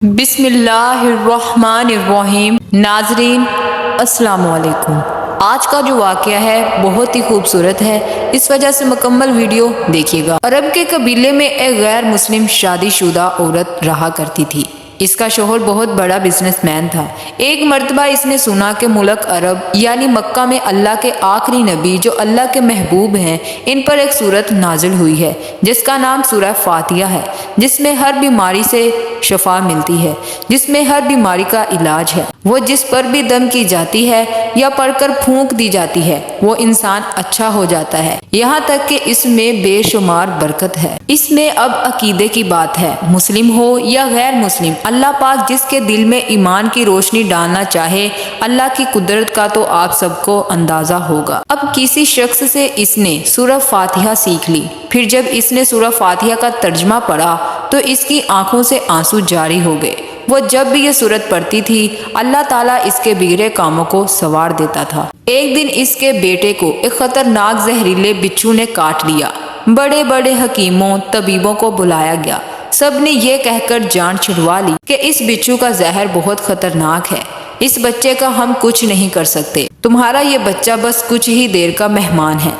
بسم اللہ الرحمن الرحیم۔ ناظرین السلام علیکم۔ آج کا جو واقعہ ہے بہت ہی خوبصورت ہے، اس وجہ سے مکمل ویڈیو دیکھیے گا۔ عرب کے قبیلے میں ایک غیر مسلم شادی شدہ عورت رہا کرتی تھی۔ اس کا شوہر بہت بڑا بزنس مین تھا۔ ایک مرتبہ اس نے سنا کہ ملک عرب یعنی مکہ میں اللہ کے آخری نبی جو اللہ کے محبوب ہیں، ان پر ایک سورت نازل ہوئی ہے جس کا نام سورہ فاتحہ ہے، جس میں ہر بیماری سے شفا ملتی ہے، جس میں ہر بیماری کا علاج ہے۔ وہ جس پر بھی دم کی جاتی ہے یا پڑھ کر پھونک دی جاتی ہے وہ انسان اچھا ہو جاتا ہے، یہاں تک کہ اس میں بے شمار برکت ہے۔ اس میں اب عقیدے کی بات ہے، مسلم ہو یا غیر مسلم، اللہ پاک جس کے دل میں ایمان کی روشنی ڈالنا چاہے، اللہ کی قدرت کا تو آپ سب کو اندازہ ہوگا۔ اب کسی شخص سے اس نے سورہ فاتحہ سیکھ لی، پھر جب اس نے سورہ فاتحہ کا ترجمہ پڑھا تو اس کی آنکھوں سے آنسو جاری ہو گئے۔ وہ جب بھی یہ سورت پڑھتی تھی اللہ تعالیٰ اس کے بگڑے کاموں کو سنوار دیتا تھا۔ ایک دن اس کے بیٹے کو ایک خطرناک زہریلے بچھو نے کاٹ لیا۔ بڑے بڑے حکیموں طبیبوں کو بلایا گیا، سب نے یہ کہہ کر جان چھڑوا لی کہ اس بچھو کا زہر بہت خطرناک ہے، اس بچے کا ہم کچھ نہیں کر سکتے، تمہارا یہ بچہ بس کچھ ہی دیر کا مہمان ہے۔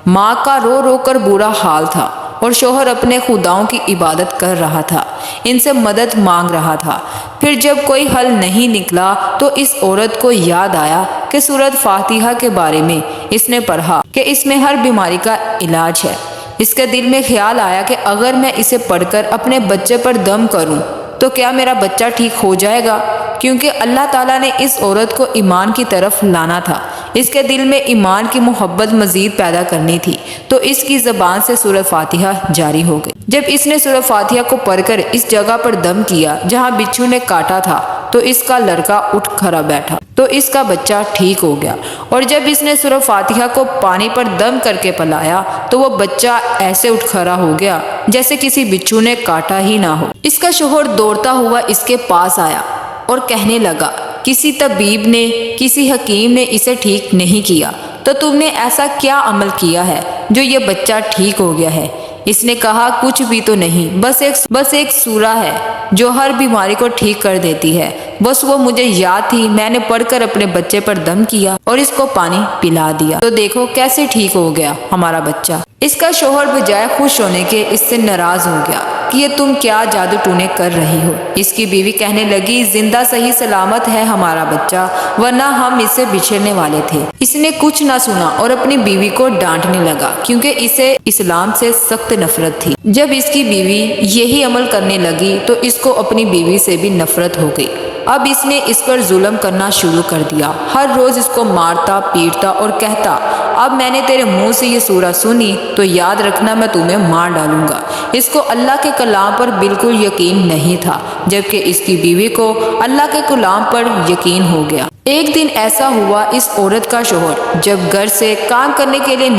ماں کا رو رو کر برا حال تھا اور شوہر اپنے خداؤں کی عبادت کر رہا تھا، ان سے مدد مانگ رہا تھا۔ پھر جب کوئی حل نہیں نکلا تو اس عورت کو یاد آیا کہ سورۃ فاتحہ کے بارے میں اس نے پڑھا کہ اس میں ہر بیماری کا علاج ہے۔ اس کے دل میں خیال آیا کہ اگر میں اسے پڑھ کر اپنے بچے پر دم کروں تو کیا میرا بچہ ٹھیک ہو جائے گا؟ کیونکہ اللہ تعالیٰ نے اس عورت کو ایمان کی طرف لانا تھا، اس کے دل میں ایمان کی محبت مزید پیدا کرنی تھی، تو اس کی زبان سے سورۃ فاتحہ جاری ہو گئی۔ جب اس نے سورۃ فاتحہ کو پڑھ کر اس جگہ پر دم کیا جہاں بچھو نے کاٹا تھا تو اس کا لڑکا اٹھ کھڑا بیٹھا، تو اس کا بچہ ٹھیک ہو گیا۔ اور جب اس نے سورۃ فاتحہ کو پانی پر دم کر کے پلایا تو وہ بچہ ایسے اٹھ کھڑا ہو گیا جیسے کسی بچھو نے کاٹا ہی نہ ہو۔ اس کا شوہر دوڑتا ہوا اس کے پاس آیا اور کہنے لگا، کسی طبیب نے، کسی حکیم نے اسے ٹھیک نہیں کیا، تو تم نے ایسا کیا عمل کیا ہے جو یہ بچہ ٹھیک ہو گیا ہے؟ اس نے کہا، کچھ بھی تو نہیں، بس ایک سورہ ہے جو ہر بیماری کو ٹھیک کر دیتی ہے، بس وہ مجھے یاد تھی، میں نے پڑھ کر اپنے بچے پر دم کیا اور اس کو پانی پلا دیا، تو دیکھو کیسے ٹھیک ہو گیا ہمارا بچہ۔ اس کا شوہر بجائے خوش ہونے کے اس سے ناراض ہو گیا کہ یہ تم کیا جادو ٹونے کر رہی ہو۔ اس کی بیوی کہنے لگی، زندہ صحیح سلامت ہے ہمارا بچہ، ورنہ ہم اس سے بچھڑنے والے تھے۔ اس نے کچھ نہ سنا اور اپنی بیوی کو ڈانٹنے لگا کیونکہ اسے اسلام سے سخت نفرت تھی۔ جب اس کی بیوی یہی عمل کرنے لگی تو اس کو اپنی بیوی سے بھی نفرت ہو گئی۔ اب اس نے اس پر ظلم کرنا شروع کر دیا، ہر روز اس کو مارتا پیٹتا اور کہتا، اب میں نے تیرے منہ سے یہ سورہ سنی تو یاد رکھنا میں تمہیں مار ڈالوں گا۔ اس کو اللہ کے کلام پر بالکل یقین نہیں تھا، جبکہ اس کی بیوی کو اللہ کے کلام پر یقین ہو گیا۔ ایک دن ایسا ہوا، اس عورت کا شوہر جب گھر سے کام کرنے کے لیے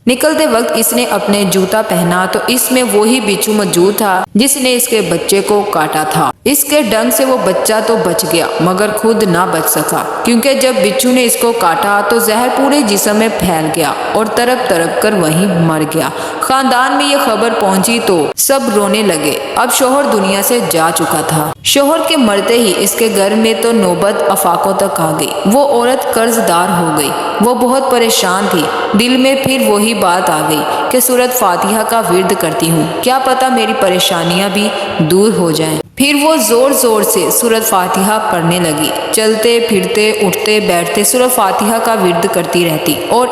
نکلتے وقت اس نے اپنے جوتا پہنا تو اس میں وہی بچھو موجود تھا جس نے اس کے بچے کو کاٹا تھا۔ اس کے ڈنگ سے وہ بچہ تو بچ گیا مگر خود نہ بچ سکا، کیونکہ جب بچھو نے اس کو کاٹا تو زہر پورے جسم میں پھیل گیا اور تڑپ تڑپ کر وہیں مر گیا۔ خاندان میں یہ خبر پہنچی تو سب رونے لگے، اب شوہر دنیا سے جا چکا تھا۔ شوہر کے مرتے ہی اس کے گھر میں تو نوبت آفاقوں تک آ گئی، وہ عورت قرض دار ہو گئی، وہ بہت پریشان تھی، دل میں پھر وہی بات آ گئی کہ سورۃ فاتحہ کا ورد کرتی ہوں، کیا پتہ میری پریشانیاں بھی دور ہو جائیں۔ پھر وہ زور زور سے سورۃ فاتحہ پڑھنے لگی، چلتے پھرتے اٹھتے بیٹھتے سورۃ فاتحہ کا ورد کرتی رہتی اور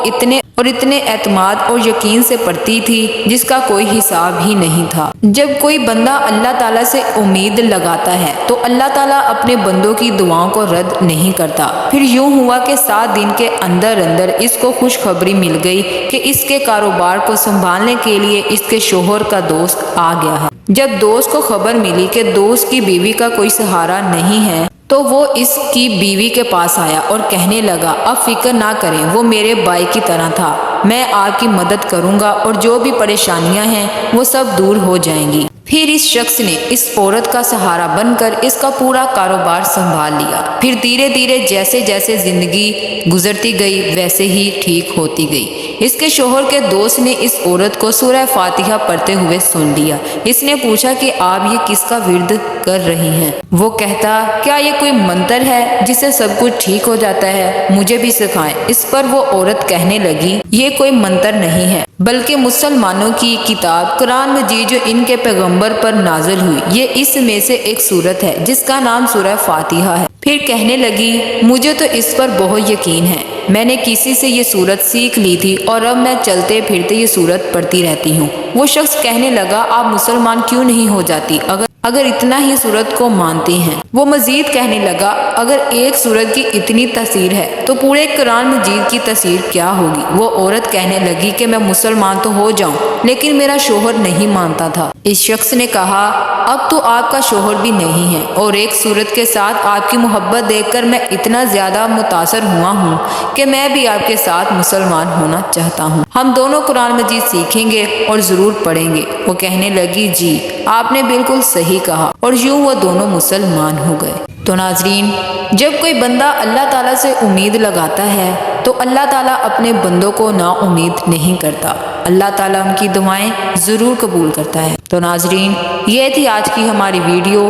اتنے اعتماد اور یقین سے پڑھتی تھی جس کا کوئی حساب ہی نہیں تھا۔ جب کوئی بندہ اللہ تعالیٰ سے امید لگاتا ہے تو اللہ تعالیٰ اپنے بندوں کی دعاؤں کو رد نہیں کرتا۔ پھر یوں ہوا کہ 7 دن کے اندر اس کو خوشخبری مل گئی کہ اس کے کاروبار کو سنبھالنے کے لیے اس کے شوہر کا دوست آ گیا ہے۔ جب دوست کو خبر ملی کہ دوست کی بیوی کا کوئی سہارا نہیں ہے تو وہ اس کی بیوی کے پاس آیا اور کہنے لگا، اب فکر نہ کریں، وہ میرے بھائی کی طرح تھا، میں آپ کی مدد کروں گا اور جو بھی پریشانیاں ہیں وہ سب دور ہو جائیں گی۔ پھر اس شخص نے اس عورت کا سہارا بن کر اس کا پورا کاروبار سنبھال لیا۔ پھر دھیرے دھیرے جیسے جیسے زندگی گزرتی گئی ویسے ہی ٹھیک ہوتی گئی۔ اس کے شوہر کے دوست نے اس عورت کو سورہ فاتحہ پڑھتے ہوئے سن لیا۔ اس نے پوچھا کہ آپ یہ کس کا ورد کر رہی ہیں؟ وہ کہتا کیا یہ کوئی منتر ہے جسے سب کچھ ٹھیک ہو جاتا ہے؟ مجھے بھی سکھائیں۔ اس پر وہ عورت کہنے لگی یہ کوئی منتر نہیں ہے بلکہ مسلمانوں کی کتاب قرآن مجید جو ان کے پیغمبر پر نازل ہوئی، یہ اس میں سے ایک سورت ہے جس کا نام سورہ فاتحہ ہے۔ پھر کہنے لگی مجھے تو اس پر بہت یقین ہے، میں نے کسی سے یہ سورت سیکھ لی تھی اور اب میں چلتے پھرتے یہ سورت پڑھتی رہتی ہوں۔ وہ شخص کہنے لگا آپ مسلمان کیوں نہیں ہو جاتی اگر اتنا ہی سورت کو مانتی ہیں؟ وہ مزید کہنے لگا اگر ایک سورت کی اتنی تاثیر ہے تو پورے قرآن مجید کی تاثیر کیا ہوگی؟ وہ عورت کہنے لگی کہ میں مسلمان تو ہو جاؤں لیکن میرا شوہر نہیں مانتا تھا۔ اس شخص نے کہا اب تو آپ کا شوہر بھی نہیں ہے اور ایک سورت کے ساتھ آپ کی محبت دیکھ کر میں اتنا زیادہ متاثر ہوا ہوں کہ میں بھی آپ کے ساتھ مسلمان ہونا چاہتا ہوں۔ ہم دونوں قرآن مجید سیکھیں گے اور ضرور پڑھیں گے۔ وہ کہنے لگی جی آپ نے بالکل صحیح کہا، اور یوں وہ دونوں مسلمان ہو گئے۔ تو ناظرین، جب کوئی بندہ اللہ تعالیٰ سے امید لگاتا ہے تو اللہ تعالیٰ اپنے بندوں کو نا امید نہیں کرتا، اللہ تعالیٰ ان کی دعائیں ضرور قبول کرتا ہے۔ تو ناظرین، یہ تھی آج کی ہماری ویڈیو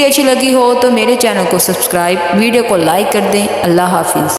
اچھی لگی ہو تو میرے چینل کو سبسکرائب، ویڈیو کو لائک کر دیں۔ اللہ حافظ۔